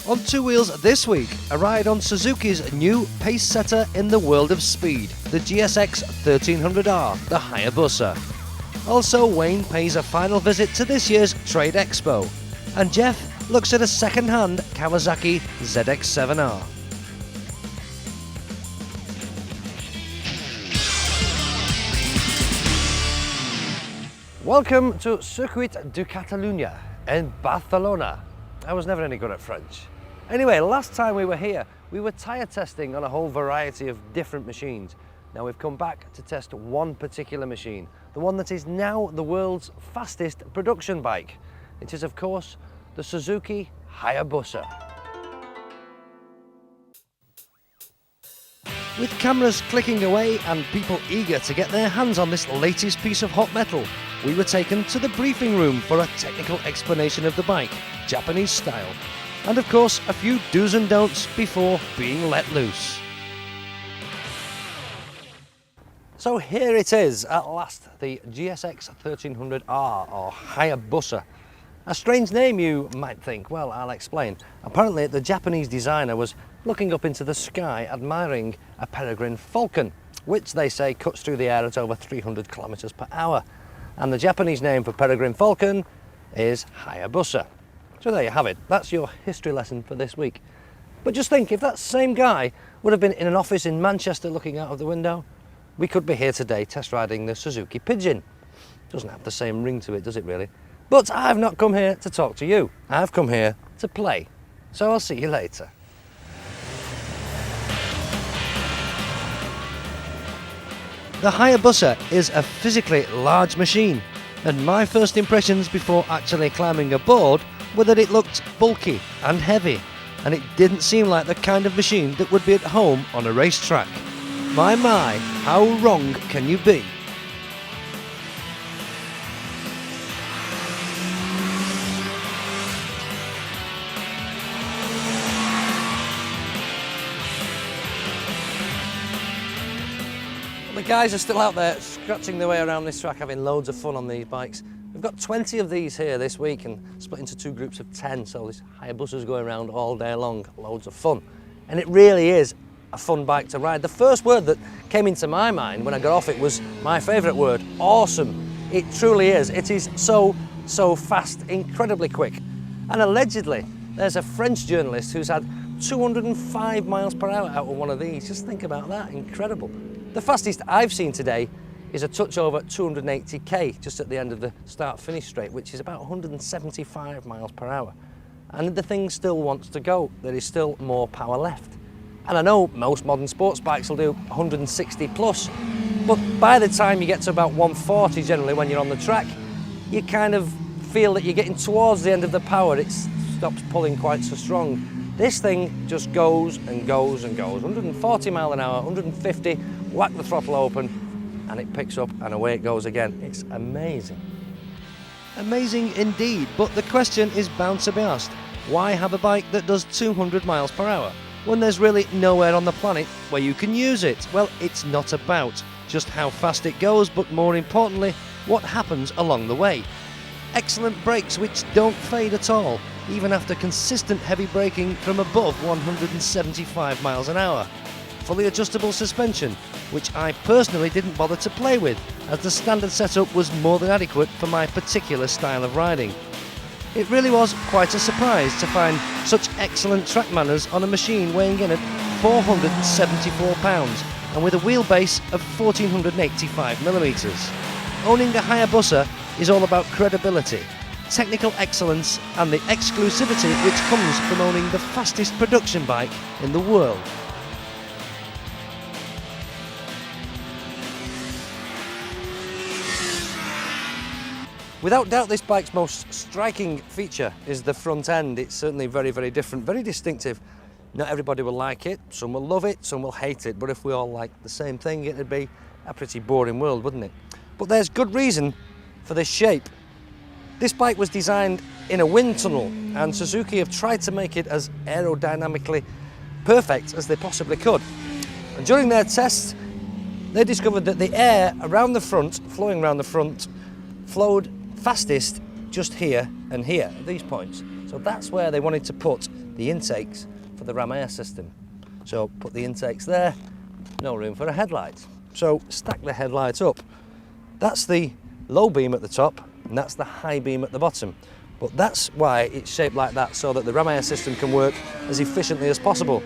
On Two Wheels this week, a ride on Suzuki's new pace setter in the world of speed, the GSX1300R, the Hayabusa. Also, Wayne pays a final visit to this year's Trade Expo, and Jeff looks at a second-hand Kawasaki ZX7R. Welcome to Circuit de Catalunya in Barcelona. I was never any good at French. Anyway, last time we were here, we were tyre testing on a whole variety of different machines. Now we've come back to test one particular machine, the one that is now the world's fastest production bike. It is, of course, the Suzuki Hayabusa. With cameras clicking away and people eager to get their hands on this latest piece of hot metal, we were taken to the briefing room for a technical explanation of the bike, Japanese style, and of course a few do's and don'ts before being let loose. So here it is at last, the GSX1300R or Hyabusa. A strange name, you might think. Well, I'll explain. Apparently the Japanese designer was looking up into the sky admiring a peregrine falcon, which they say cuts through the air at over 300 kilometers per hour. And the Japanese name for peregrine falcon is Hayabusa. So there you have it. That's your history lesson for this week. But just think, if that same guy would have been in an office in Manchester looking out of the window, we could be here today test riding the Suzuki Pigeon. Doesn't have the same ring to it, does it really? But I've not come here to talk to you. I've come here to play. So I'll see you later. The Hayabusa is a physically large machine, and my first impressions before actually climbing aboard were that it looked bulky and heavy, and it didn't seem like the kind of machine that would be at home on a racetrack. My, how wrong can you be? The guys are still out there scratching their way around this track, having loads of fun on these bikes. We've got 20 of these here this week and split into two groups of 10, so this Hayabusa's going around all day long, loads of fun. And it really is a fun bike to ride. The first word that came into my mind when I got off it was my favourite word, awesome. It truly is. It is so fast, incredibly quick. And allegedly, there's a French journalist who's had 205 miles per hour out of one of these. Just think about that, incredible. The fastest I've seen today is a touch over 280k just at the end of the start-finish straight, which is about 175 miles per hour. And the thing still wants to go. There is still more power left. And I know most modern sports bikes will do 160 plus, but by the time you get to about 140 generally when you're on the track, you kind of feel that you're getting towards the end of the power. It stops pulling quite so strong. This thing just goes and goes and goes. 140 mile an hour, 150, whack the throttle open, and it picks up and away it goes again. It's amazing. Amazing indeed, but the question is bound to be asked. Why have a bike that does 200 miles per hour when there's really nowhere on the planet where you can use it? Well, it's not about just how fast it goes, but more importantly, what happens along the way. Excellent brakes which don't fade at all, even after consistent heavy braking from above 175 miles an hour. Fully adjustable suspension, which I personally didn't bother to play with, as the standard setup was more than adequate for my particular style of riding. It really was quite a surprise to find such excellent track manners on a machine weighing in at 474 pounds and with a wheelbase of 1485 millimeters. Owning a Hayabusa is all about credibility, technical excellence and the exclusivity which comes from owning the fastest production bike in the world. Without doubt, this bike's most striking feature is the front end. It's certainly very different, very distinctive. Not everybody will like it, some will love it, some will hate it, but if we all liked the same thing, it'd be a pretty boring world, wouldn't it? But there's good reason for this shape. This bike was designed in a wind tunnel, and Suzuki have tried to make it as aerodynamically perfect as they possibly could. And during their tests, they discovered that the air around the front, flowing around the front, flowed fastest just here and here, at these points. So So that's where they wanted to put the intakes for the ram air system. So put the intakes there, no room for a headlight. So stack the headlights up. That's the low beam at the top and that's the high beam at the bottom. But that's why it's shaped like that, so that the ram air system can work as efficiently as possible.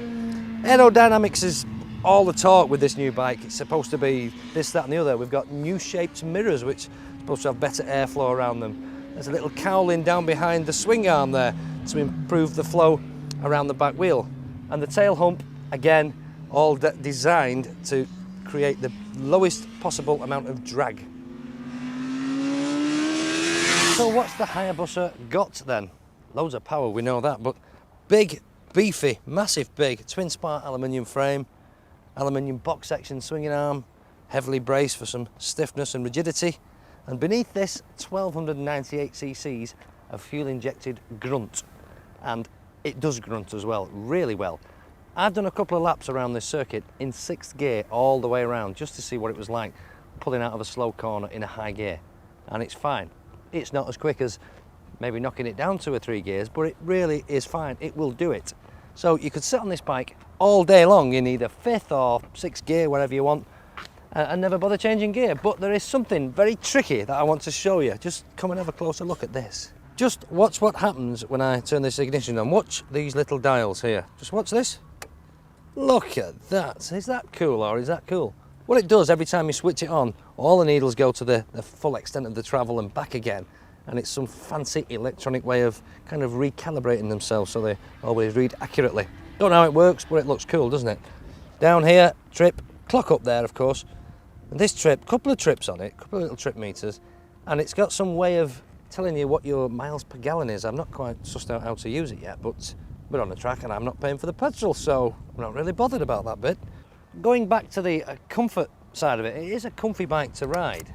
Aerodynamics is all the talk with this new bike. It's supposed to be this, that and the other. We've got new shaped mirrors which are supposed to have better airflow around them. There's a little cowling down behind the swing arm there to improve the flow around the back wheel. And the tail hump, again, all designed to create the lowest possible amount of drag. So what's the Hayabusa got then? Loads of power, we know that, but big, beefy, massive big, twin spar aluminium frame, aluminium box section swinging arm, heavily braced for some stiffness and rigidity, and beneath this 1298 cc's of fuel injected grunt, and it does grunt as well, really well. I've done a couple of laps around this circuit in 6th gear all the way around just to see what it was like pulling out of a slow corner in a high gear, and it's fine. It's not as quick as maybe knocking it down 2 or 3 gears, but it really is fine. It will do it. So you could sit on this bike all day long in either 5th or 6th gear, wherever you want, and never bother changing gear. But there is something very tricky that I want to show you. Just come and have a closer look at this. Just watch what happens when I turn this ignition on. Watch these little dials here. Just watch this. Look at that. Is that cool or is that cool? What it does every time you switch it on, all the needles go to the full extent of the travel and back again. And it's some fancy electronic way of kind of recalibrating themselves so they always read accurately. Don't know how it works, but it looks cool, doesn't it? Down here, trip, clock up there, of course. And this trip, couple of trips on it, couple of little trip meters, and it's got some way of telling you what your miles per gallon is. I'm not quite sussed out how to use it yet, but we're on the track and I'm not paying for the petrol, so I'm not really bothered about that bit. Going back to the comfort side of it, it is a comfy bike to ride.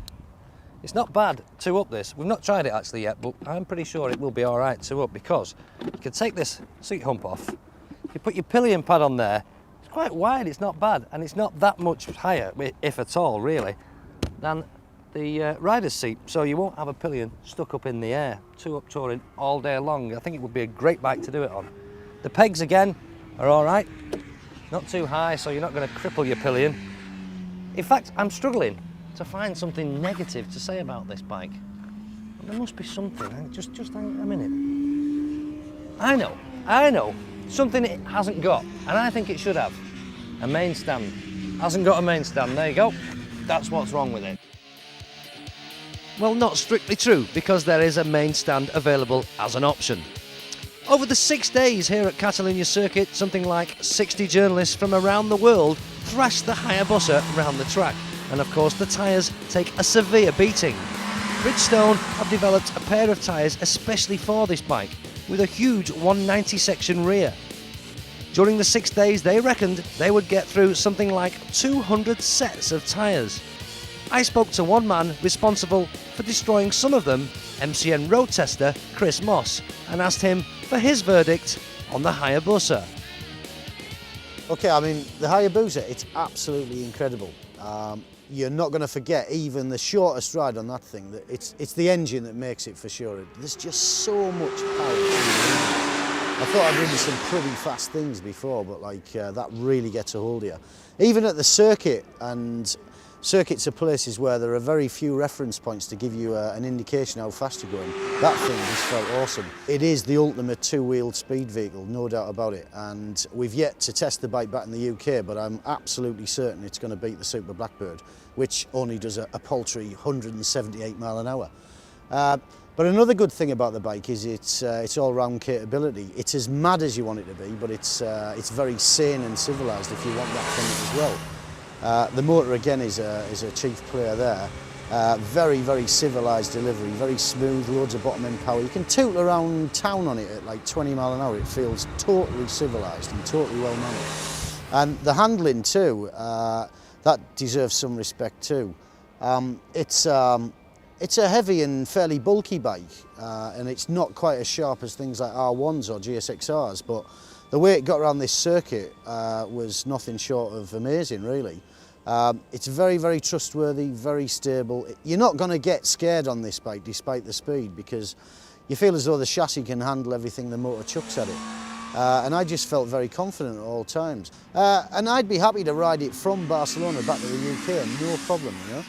It's not bad to up this. We've not tried it actually yet, but I'm pretty sure it will be all right to up because you can take this seat hump off, you put your pillion pad on there, it's quite wide, it's not bad, and it's not that much higher, if at all really, than the rider's seat, so you won't have a pillion stuck up in the air, 2-up touring all day long. I think it would be a great bike to do it on. The pegs again are all right. Not too high, so you're not going to cripple your pillion. In fact, I'm struggling to find something negative to say about this bike. There must be something. Just hang a minute. I know. Something it hasn't got, and I think it should have. A main stand. Hasn't got a main stand. There you go. That's what's wrong with it. Well, not strictly true, because there is a main stand available as an option. Over the 6 days here at Catalunya Circuit, something like 60 journalists from around the world thrashed the Hayabusa around the track. And of course the tyres take a severe beating. Bridgestone have developed a pair of tyres especially for this bike, with a huge 190 section rear. During the 6 days they reckoned they would get through something like 200 sets of tyres. I spoke to one man responsible for destroying some of them, MCN road tester Chris Moss, and asked him for his verdict on the Hayabusa. Okay, I mean, the Hayabusa, it's absolutely incredible. You're not going to forget even the shortest ride on that thing. That it's the engine that makes it for sure. There's just so much power. I thought I'd ridden some pretty fast things before, but like that really gets a hold of you. Even at the circuit, and circuits are places where there are very few reference points to give you an indication how fast you're going. That thing just felt awesome. It is the ultimate two-wheeled speed vehicle, no doubt about it. And we've yet to test the bike back in the UK, but I'm absolutely certain it's going to beat the Super Blackbird, which only does a paltry 178 mile an hour. But another good thing about the bike is its all-round capability. It's as mad as you want it to be, but it's very sane and civilised if you want that from it as well. The motor again is a chief player there. Very, very civilised delivery, very smooth, loads of bottom end power. You can toot around town on it at like 20 mile an hour. It feels totally civilised and totally well mannered. And the handling too, that deserves some respect too. It's a heavy and fairly bulky bike, and it's not quite as sharp as things like R1s or GSX-Rs, but the way it got around this circuit was nothing short of amazing, really. It's very, very trustworthy, very stable. You're not going to get scared on this bike despite the speed, because you feel as though the chassis can handle everything the motor chucks at it. And I just felt very confident at all times. And I'd be happy to ride it from Barcelona back to the UK, no problem, you know.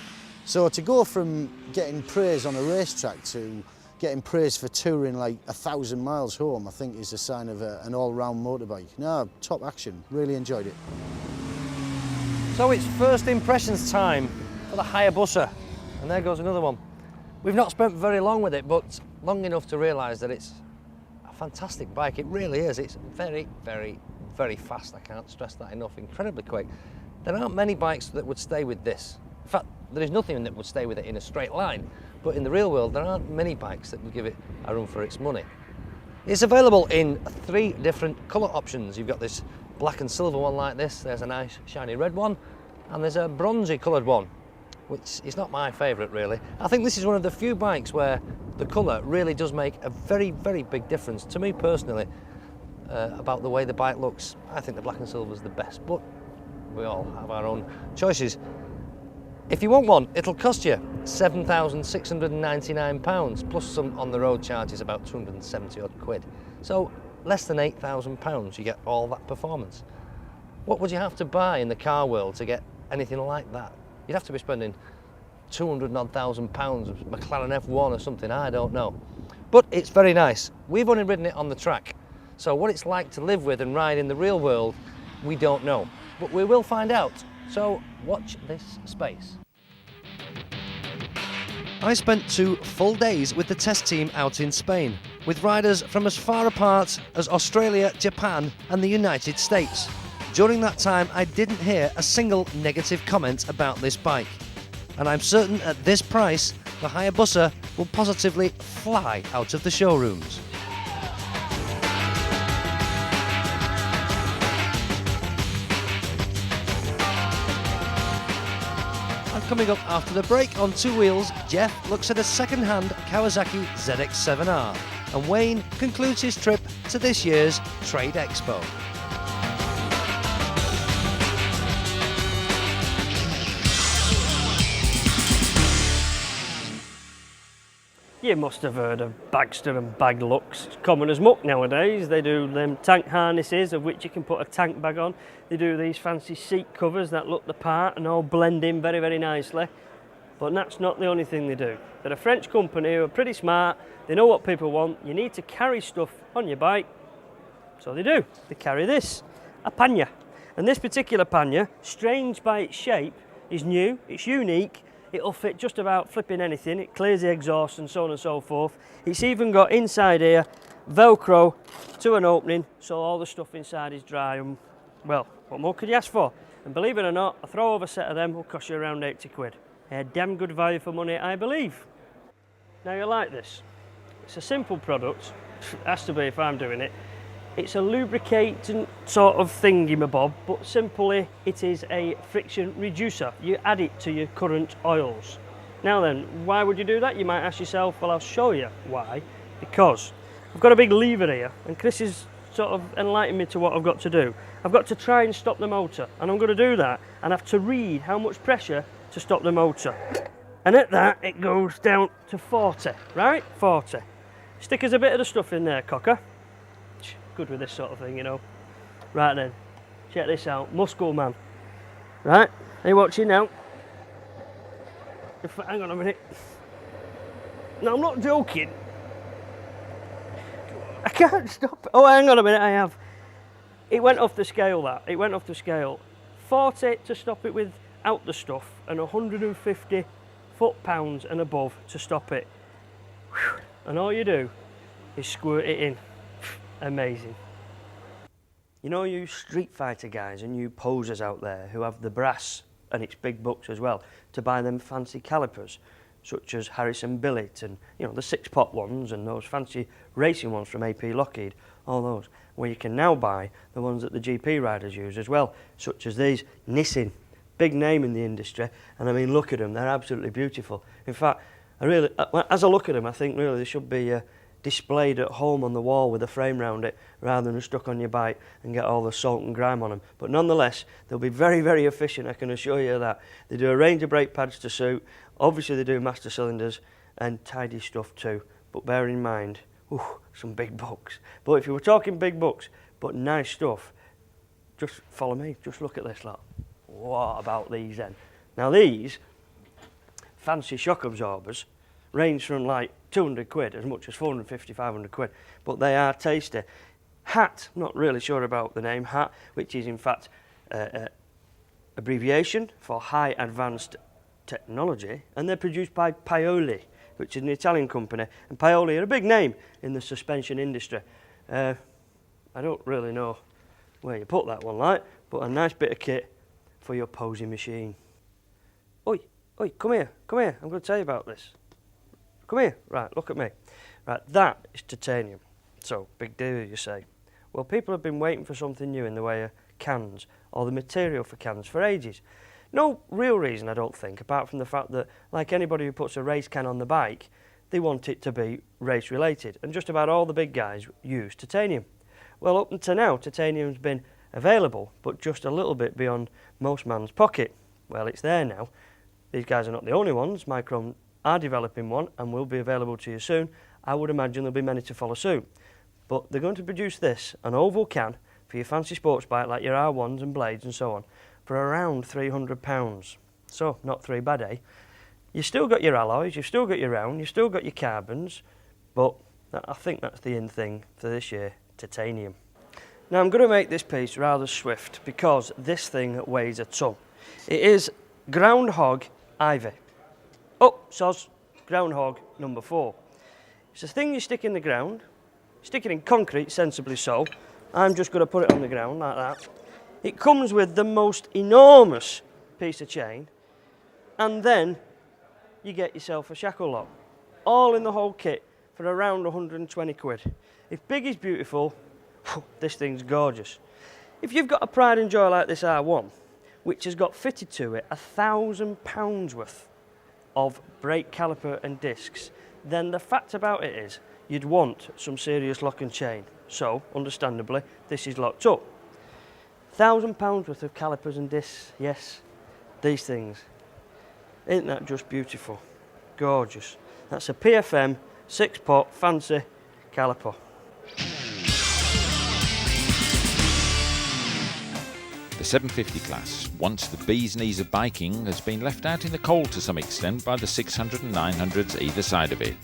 So to go from getting praise on a racetrack to getting praise for touring like 1,000 miles home, I think is a sign of an all-round motorbike. No, top action, really enjoyed it. So it's first impressions time for the Hayabusa, and there goes another one. We've not spent very long with it, but long enough to realise that it's a fantastic bike. It really is. It's very, very, very fast. I can't stress that enough. Incredibly quick. There aren't many bikes that would stay with this. In fact, there is nothing that would stay with it in a straight line. But in the real world, there aren't many bikes that would give it a run for its money. It's available in 3 different colour options. You've got this black and silver one like this. There's a nice shiny red one, and there's a bronzy coloured one, which is not my favourite really. I think this is one of the few bikes where the colour really does make a very, very big difference to me personally about the way the bike looks. I think the black and silver is the best, but we all have our own choices. If you want one, it'll cost you £7,699 plus some on the road charges, about 270 odd quid. So less than £8,000 you get all that performance. What would you have to buy in the car world to get anything like that? You'd have to be spending 200 odd thousand pounds of McLaren F1 or something, I don't know. But it's very nice. We've only ridden it on the track, so what it's like to live with and ride in the real world, we don't know. But we will find out, so watch this space. I spent 2 full days with the test team out in Spain, with riders from as far apart as Australia, Japan and the United States. During that time, I didn't hear a single negative comment about this bike. And I'm certain at this price, the Hayabusa will positively fly out of the showrooms. And coming up after the break on 2 wheels, Jeff looks at a second-hand Kawasaki ZX7R, and Wayne concludes his trip to this year's Trade Expo. You must have heard of Bagster and Bag Lux. It's common as muck nowadays. They do them tank harnesses of which you can put a tank bag on. They do these fancy seat covers that look the part and all blend in very, very nicely. But that's not the only thing they do. They're a French company who are pretty smart. They know what people want. You need to carry stuff on your bike. So they do. They carry this, a pannier. And this particular pannier, strange by its shape, is new, it's unique. It'll fit just about flipping anything. It clears the exhaust and so on and so forth. It's even got inside here Velcro to an opening, so all the stuff inside is dry. And well, what more could you ask for? And believe it or not, a throw over set of them will cost you around 80 quid. A damn good value for money, I believe. Now you like this. It's a simple product. It has to be if I'm doing it. It's a lubricating sort of thingy-mabob, but simply it is a friction reducer. You add it to your current oils. Now then, why would you do that? You might ask yourself, well, I'll show you why. Because I've got a big lever here, and Chris is sort of enlightened me to what I've got to do. I've got to try and stop the motor, and I'm going to do that, and have to read how much pressure to stop the motor. And at that, it goes down to 40, right? 40. Stick us a bit of the stuff in there, cocker. Good with this sort of thing, you know. Right then, check this out, Muscle Man. Right, are you watching now? Hang on a minute. No, I'm not joking. I can't stop. Oh, hang on a minute, I have. It went off the scale, that. It went off the scale. 40 to stop it without the stuff, and 150 foot-pounds and above to stop it. Whew. And all you do is squirt it in. Amazing. You know, you Street Fighter guys and you posers out there who have the brass, and it's big bucks as well, to buy them fancy calipers, such as Harrison Billet and, you know, the 6-pot ones and those fancy racing ones from AP Lockheed, all those, where you can now buy the ones that the GP riders use as well, such as these Nissin, big name in the industry, and I mean, look at them, they're absolutely beautiful. In fact, I really, as I look at them, I think really they should be displayed at home on the wall with a frame round it rather than stuck on your bike and get all the salt and grime on them. But nonetheless, they'll be very, very efficient, I can assure you that. They do a range of brake pads to suit. Obviously they do master cylinders and tidy stuff too. but bear in mind, some big bucks. But if you were talking big bucks, but nice stuff, just follow me, just look at this lot. What about these then? Now these fancy shock absorbers range from like 200 quid as much as 450, 500 quid, but they are tasty. HAT, not really sure about the name HAT, which is in fact abbreviation for High Advanced Technology, and they're produced by Paoli, which is an Italian company, and Paoli are a big name in the suspension industry. I don't really know where you put that one, like, but a nice bit of kit for your posing machine. Oi, come here, I'm going to tell you about this. Come here, right, look at me. Right, that is titanium. So, big deal, you say. Well, people have been waiting for something new in the way of cans, or the material for cans, for ages. No real reason, I don't think, apart from the fact that, like anybody who puts a race can on the bike, they want it to be race-related, and just about all the big guys use titanium. Well, up until now, titanium's been available, but just a little bit beyond most man's pocket. Well, it's there now. These guys are not the only ones. Micron are developing one and will be available to you soon. I would imagine there'll be many to follow soon. But they're going to produce this, an oval can, for your fancy sports bike like your R1s and Blades and so on, for around £300. So, not three bad, eh? You've still got your alloys, you've still got your round, you've still got your carbons, but I think that's the in thing for this year, titanium. Now I'm going to make this piece rather swift because this thing weighs a ton. It is Groundhog Ivy. Oh, soz, Groundhog number 4. It's a thing you stick in the ground, stick it in concrete, sensibly so. I'm just going to put it on the ground like that. It comes with the most enormous piece of chain, and then you get yourself a shackle lock. All in the whole kit for around 120 quid. If big is beautiful, this thing's gorgeous. If you've got a pride and joy like this R1, which has got fitted to it £1,000 worth of brake caliper and discs, then the fact about it is you'd want some serious lock and chain. So, understandably, this is locked up. £1,000 worth of calipers and discs, yes, these things. Isn't that just beautiful? Gorgeous. That's a PFM 6-pot fancy caliper. The 750 class, once the bee's knees of biking, has been left out in the cold to some extent by the 600 and 900s either side of it.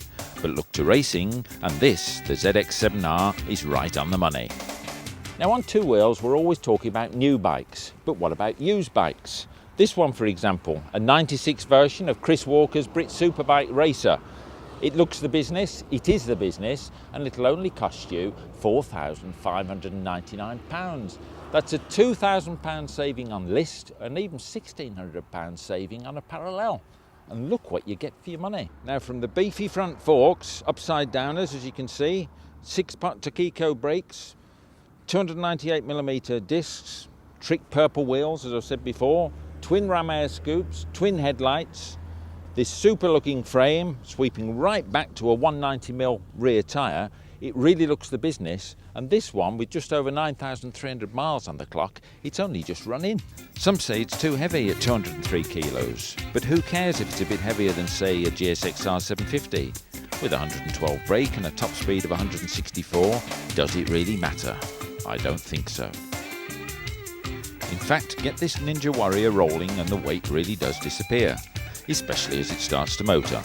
But look to racing, and this, the ZX7R, is right on the money. Now on two wheels, we're always talking about new bikes, but what about used bikes? This one, for example, a 96 version of Chris Walker's Brit Superbike Racer. It looks the business, it is the business, and it'll only cost you £4,599. That's a £2,000 saving on list and even £1,600 saving on a parallel. And look what you get for your money. Now from the beefy front forks, upside downers as you can see, 6-pot Takiko brakes, 298mm discs, trick purple wheels as I've said before, twin ram air scoops, twin headlights, this super looking frame sweeping right back to a 190mm rear tyre. It really looks the business, and this one with just over 9,300 miles on the clock, it's only just run in. Some say it's too heavy at 203 kilos, but who cares if it's a bit heavier than say a GSXR 750? With 112 brake and a top speed of 164, does it really matter? I don't think so. In fact, get this Ninja Warrior rolling and the weight really does disappear, especially as it starts to motor.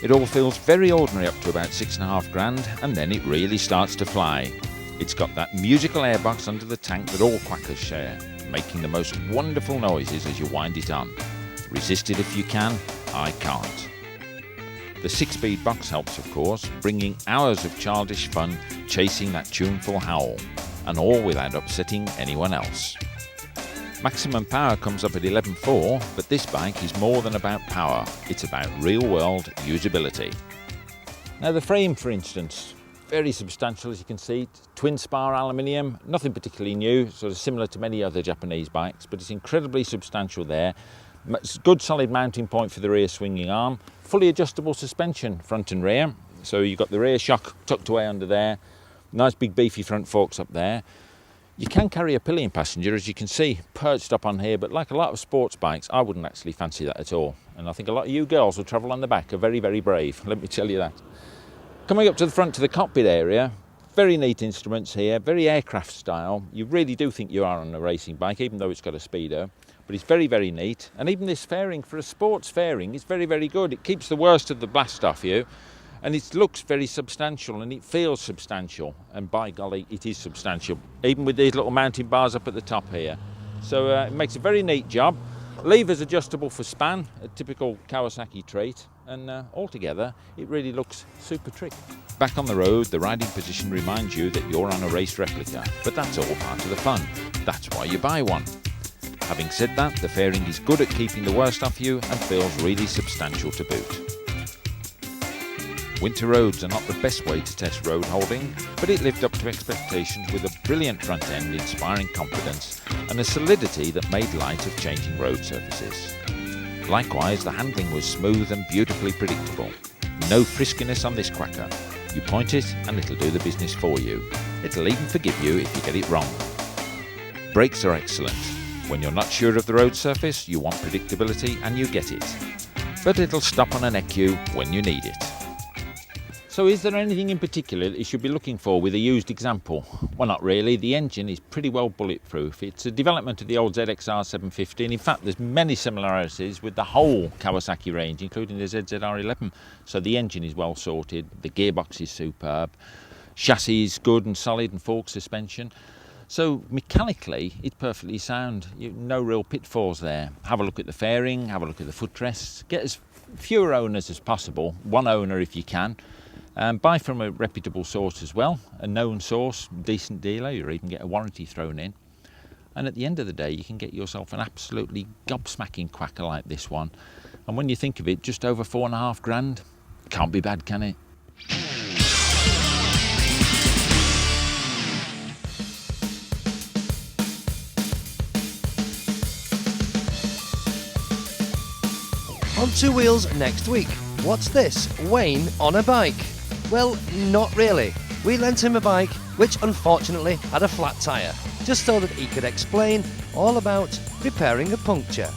It all feels very ordinary up to about 6.5 grand, and then it really starts to fly. It's got that musical airbox under the tank that all quackers share, making the most wonderful noises as you wind it on. Resist it if you can, I can't. The 6-speed box helps, of course, bringing hours of childish fun chasing that tuneful howl, and all without upsetting anyone else. Maximum power comes up at 11.4, but this bike is more than about power, it's about real-world usability. Now the frame, for instance, very substantial as you can see, twin spar aluminium, nothing particularly new, sort of similar to many other Japanese bikes, but it's incredibly substantial there. It's a good solid mounting point for the rear swinging arm, fully adjustable suspension front and rear, so you've got the rear shock tucked away under there, nice big beefy front forks up there. You can carry a pillion passenger, as you can see, perched up on here, but like a lot of sports bikes, I wouldn't actually fancy that at all. And I think a lot of you girls who travel on the back are very, very brave, let me tell you that. Coming up to the front to the cockpit area, very neat instruments here, very aircraft style. You really do think you are on a racing bike, even though it's got a speedo. But it's very, very neat. And even this fairing, for a sports fairing, is very, very good. It keeps the worst of the blast off you. And it looks very substantial and it feels substantial. And by golly, it is substantial, even with these little mounting bars up at the top here. So it makes a very neat job. Levers adjustable for span, a typical Kawasaki trait. And altogether, it really looks super trick. Back on the road, the riding position reminds you that you're on a race replica, but that's all part of the fun. That's why you buy one. Having said that, the fairing is good at keeping the worst off you and feels really substantial to boot. Winter roads are not the best way to test road holding, but it lived up to expectations with a brilliant front end, inspiring confidence, and a solidity that made light of changing road surfaces. Likewise, the handling was smooth and beautifully predictable. No friskiness on this quacker. You point it and it'll do the business for you. It'll even forgive you if you get it wrong. Brakes are excellent. When you're not sure of the road surface, you want predictability and you get it. But it'll stop on an ECU when you need it. So is there anything in particular that you should be looking for with a used example? Well, not really. The engine is pretty well bulletproof. It's a development of the old ZX7R, and in fact there's many similarities with the whole Kawasaki range, including the ZZR11. So the engine is well sorted, the gearbox is superb, chassis is good and solid, and fork suspension. So mechanically it's perfectly sound. No real pitfalls there. Have a look at the fairing, have a look at the footrests, get as fewer owners as possible, one owner if you can. Buy from a reputable source as well, a known source, decent dealer, you even get a warranty thrown in. And at the end of the day, you can get yourself an absolutely gobsmacking quacker like this one. And when you think of it, just over £4,500, can't be bad, can it? On Two Wheels next week. What's this? Wayne on a bike? Well, not really. We lent him a bike which unfortunately had a flat tyre, just so that he could explain all about repairing a puncture.